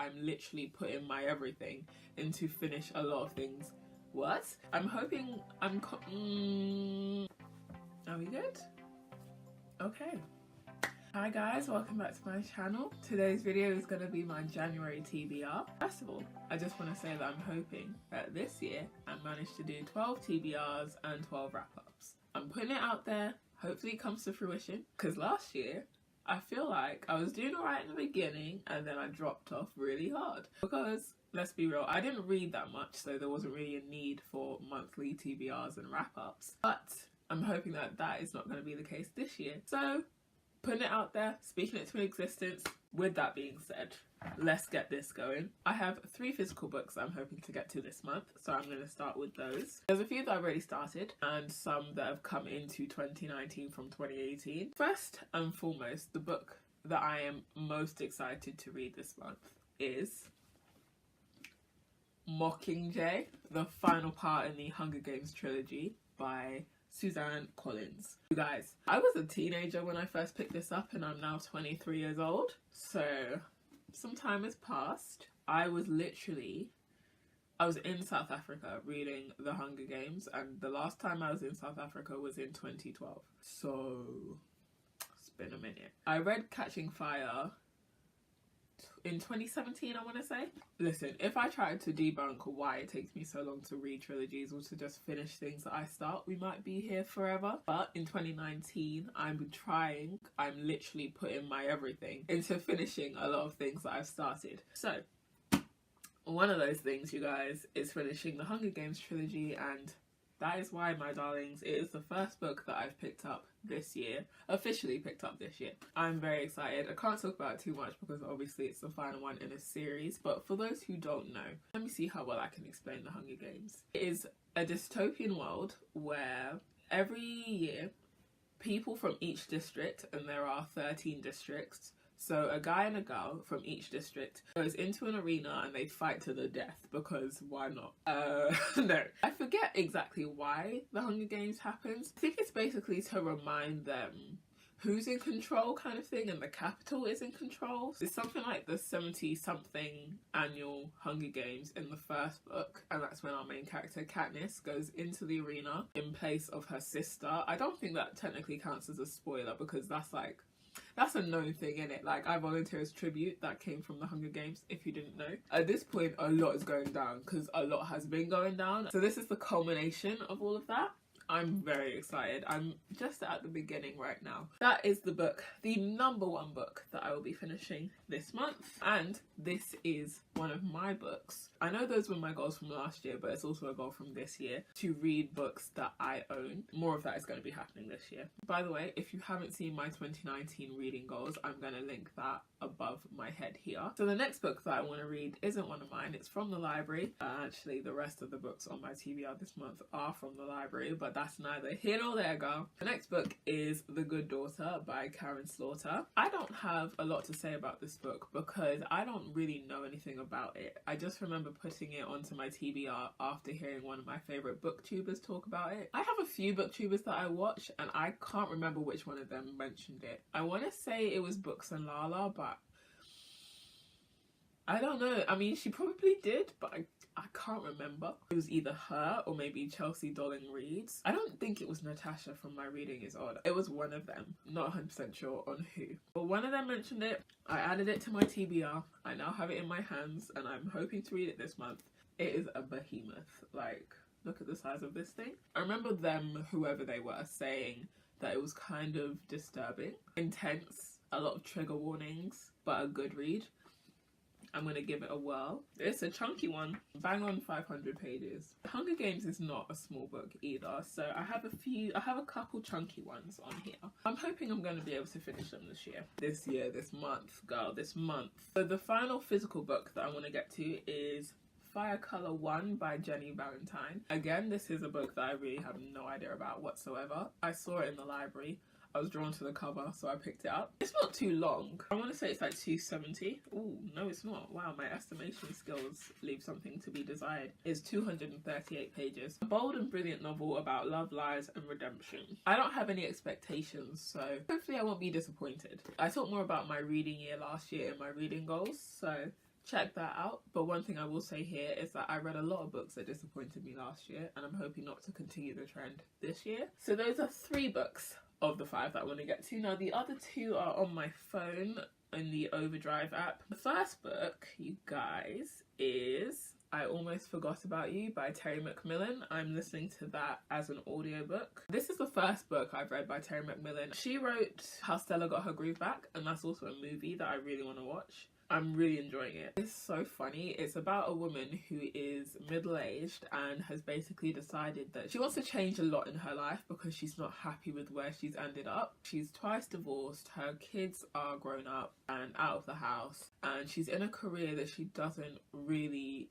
I'm literally putting my everything into finish a lot of things. What? I'm hoping are we good? Okay. Hi guys, welcome back to my channel. Today's video is going to be my January TBR. First of all, I just want to say that I'm hoping that this year I managed to do 12 TBRs and 12 wrap-ups. I'm putting it out there, hopefully it comes to fruition, because last year I feel like I was doing alright in the beginning and then I dropped off really hard. Because, let's be real, I didn't read that much, so there wasn't really a need for monthly TBRs and wrap-ups. But I'm hoping that that is not going to be the case this year. So, putting it out there, speaking it to existence. With that being said, let's get this going. I have 3 physical books I'm hoping to get to this month, so I'm going to start with those. There's a few that I've already started and some that have come into 2019 from 2018. First and foremost, the book that I am most excited to read this month is Mockingjay, the final part in the Hunger Games trilogy by Suzanne Collins. You guys, I was a teenager when I first picked this up and I'm now 23 years old. So some time has passed. I was in South Africa reading The Hunger Games, and the last time I was in South Africa was in 2012. So it's been a minute. I read Catching Fire in 2017, I want to say. Listen, if I tried to debunk why it takes me so long to read trilogies or to just finish things that I start, we might be here forever. But in 2019, I'm literally putting my everything into finishing a lot of things that I've started. So, one of those things, you guys, is finishing the Hunger Games trilogy, and that is why, my darlings, it is the first book that I've picked up this year, officially picked up this year. I'm very excited. I can't talk about it too much because obviously it's the final one in a series, but for those who don't know, let me see how well I can explain the Hunger Games. It is a dystopian world where every year people from each district, and there are 13 districts, so a guy and a girl from each district goes into an arena and they fight to the death, because why not? No. I forget exactly why the Hunger Games happens. I think it's basically to remind them who's in control kind of thing, and the capital is in control. It's something like the 70-something annual Hunger Games in the first book, and that's when our main character Katniss goes into the arena in place of her sister. I don't think that technically counts as a spoiler because that's a known thing, innit? Like, I volunteer as tribute. That came from the Hunger Games, if you didn't know. At this point, a lot is going down because a lot has been going down. So this is the culmination of all of that. I'm very excited. I'm just at the beginning right now. That is the book, the #1 book that I will be finishing this month. And this is one of my books. I know those were my goals from last year, but it's also a goal from this year to read books that I own. More of that is going to be happening this year. By the way, if you haven't seen my 2019 reading goals, I'm going to link that above my head here. So the next book that I want to read isn't one of mine. It's from the library. Actually, the rest of the books on my TBR this month are from the library, but that's neither here nor there, girl. The next book is The Good Daughter by Karen Slaughter. I don't have a lot to say about this book because I don't really know anything about it. I just remember putting it onto my TBR after hearing one of my favourite booktubers talk about it. I have a few booktubers that I watch and I can't remember which one of them mentioned it. I want to say it was Books and Lala, but I don't know. I mean, she probably did, but I can't remember. It was either her or maybe Chelsea Dolling Reads. I don't think it was Natasha from My Reading Is Odd. It was one of them. Not 100% sure on who. But one of them mentioned it. I added it to my TBR. I now have it in my hands and I'm hoping to read it this month. It is a behemoth. Like, look at the size of this thing. I remember them, whoever they were, saying that it was kind of disturbing, intense, a lot of trigger warnings, but a good read. I'm going to give it a whirl. It's a chunky one, bang on 500 pages. Hunger Games is not a small book either, so I have a couple chunky ones on here. I'm hoping I'm going to be able to finish them this year. This month, girl, this month. So the final physical book that I want to get to is Fire Color 1 by Jenny Valentine. Again, this is a book that I really have no idea about whatsoever. I saw it in the library. I was drawn to the cover, so I picked it up. It's not too long. I want to say it's like 270. Ooh, no it's not. Wow, my estimation skills leave something to be desired. It's 238 pages. A bold and brilliant novel about love, lies, and redemption. I don't have any expectations, so hopefully I won't be disappointed. I talked more about my reading year last year in my reading goals, so check that out. But one thing I will say here is that I read a lot of books that disappointed me last year, and I'm hoping not to continue the trend this year. So those are 3 books of the 5 that I want to get to. Now the other 2 are on my phone in the Overdrive app. The first book, you guys, is I Almost Forgot About You by Terry McMillan. I'm listening to that as an audiobook. This is the first book I've read by Terry McMillan. She wrote How Stella Got Her Groove Back, and that's also a movie that I really want to watch. I'm really enjoying it. It's so funny. It's about a woman who is middle-aged and has basically decided that she wants to change a lot in her life because she's not happy with where she's ended up. She's twice divorced, her kids are grown up and out of the house, and she's in a career that she doesn't really,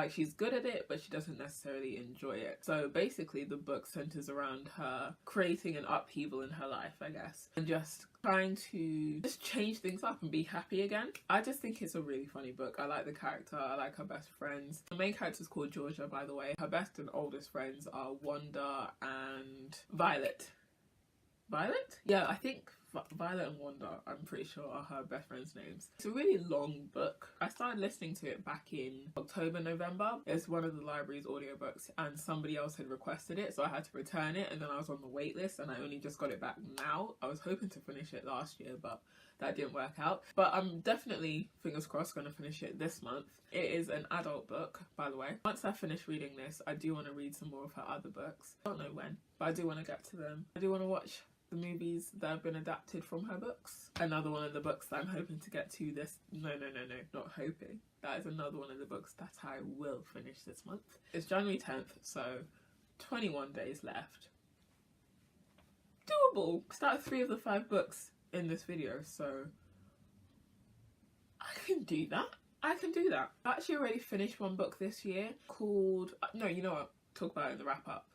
she's good at it, but she doesn't necessarily enjoy it. So basically the book centers around her creating an upheaval in her life, I guess, and just trying to just change things up and be happy again. I just think it's a really funny book. I like the character, I like her best friends. The main character is called Georgia, by the way. Her best and oldest friends are Wanda and Violet. Violet? Yeah, I think Violet and Wanda, I'm pretty sure, are her best friends' names. It's a really long book. I started listening to it back in October, November. It's one of the library's audiobooks and somebody else had requested it, so I had to return it, and then I was on the wait list and I only just got it back now. I was hoping to finish it last year, but that didn't work out. But I'm definitely, fingers crossed, going to finish it this month. It is an adult book, by the way. Once I finish reading this, I do want to read some more of her other books. I don't know when, but I do want to get to them. I do want to watch the movies that have been adapted from her books. Another one of the books that I'm hoping to get to this... No, not hoping. That is another one of the books that I will finish this month. It's January 10th, so 21 days left. Doable! Started 3 of the 5 books in this video, so I can do that. I can do that. I actually already finished one book this year called... No, you know what? Talk about it in the wrap-up.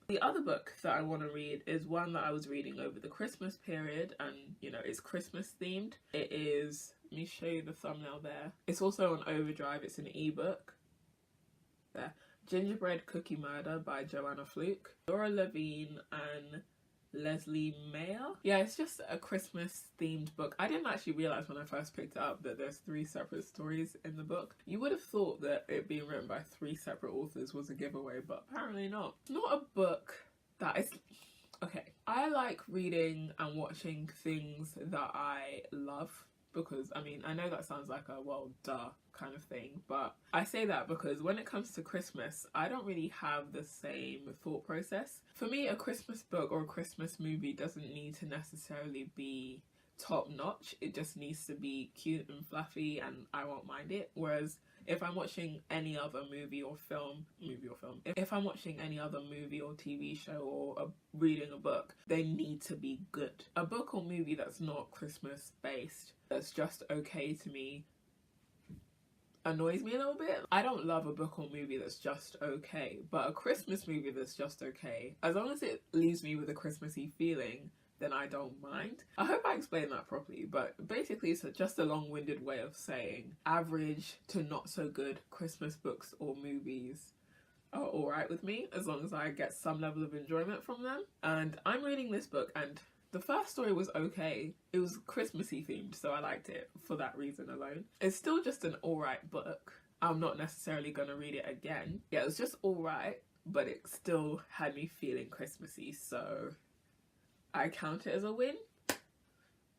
The other book that I want to read is one that I was reading over the Christmas period, and you know, it's Christmas themed. It is, let me show you the thumbnail there. It's also on Overdrive, it's an ebook. There. Gingerbread Cookie Murder by Joanna Fluke. Laura Levine and Leslie Mayer. Yeah, it's just a Christmas themed book. I didn't actually realise when I first picked it up that there's 3 separate stories in the book. You would have thought that it being written by 3 separate authors was a giveaway, but apparently not. It's not a book that is... Okay, I like reading and watching things that I love, because, I mean, I know that sounds like a, well, duh kind of thing, but I say that because when it comes to Christmas, I don't really have the same thought process. For me, a Christmas book or a Christmas movie doesn't need to necessarily be top notch. It just needs to be cute and fluffy and I won't mind it. Whereas if I'm watching any other movie or film, if I'm watching any other movie or TV show or reading a book, they need to be good. A book or movie that's not Christmas based, that's just okay to me, annoys me a little bit. I don't love a book or movie that's just okay, but a Christmas movie that's just okay, as long as it leaves me with a Christmassy feeling, then I don't mind. I hope I explained that properly, but basically it's just a long-winded way of saying average to not so good Christmas books or movies are alright with me, as long as I get some level of enjoyment from them. And I'm reading this book, and the first story was okay. It was Christmassy themed, so I liked it for that reason alone. It's still just an alright book. I'm not necessarily going to read it again. Yeah, it was just alright, but it still had me feeling Christmassy, so I count it as a win.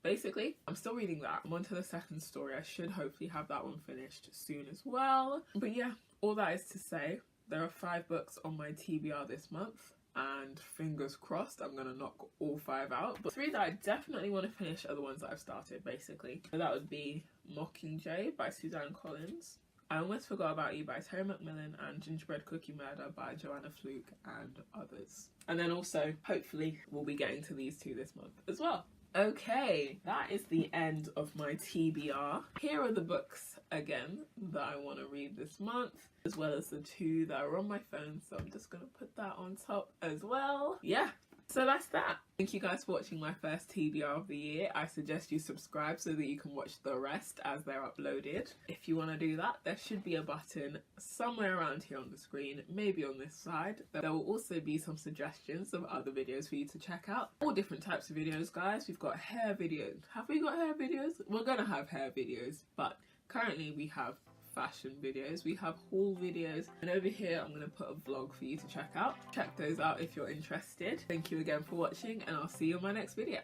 Basically, I'm still reading that. I'm on to the second story. I should hopefully have that one finished soon as well. But yeah, all that is to say, there are 5 books on my TBR this month, and fingers crossed I'm gonna knock all 5 out. But 3 that I definitely want to finish are the ones that I've started, basically. So that would be Mockingjay by Suzanne Collins, I Almost Forgot About You by Terry McMillan, and Gingerbread Cookie Murder by Joanna Fluke and others. And then also, hopefully, we'll be getting to these 2 this month as well. Okay, that is the end of my TBR. Here are the books, again, that I want to read this month, as well as the 2 that are on my phone, so I'm just going to put that on top as well. Yeah, so that's that. Thank you guys for watching my first TBR of the year. I suggest you subscribe so that you can watch the rest as they're uploaded. If you want to do that, there should be a button somewhere around here on the screen, maybe on this side. There will also be some suggestions of other videos for you to check out. All different types of videos, guys. We've got hair videos. Have we got hair videos? We're gonna have hair videos, but Currently we have fashion videos, we have haul videos, and over here I'm going to put a vlog for you to check out. Check those out if you're interested. Thank you again for watching, and I'll see you in my next video.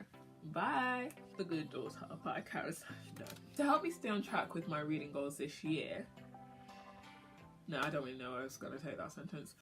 Bye! The Good Daughter by Karen Sashno. To help me stay on track with my reading goals this year, no, I don't really know where I was going to take that sentence.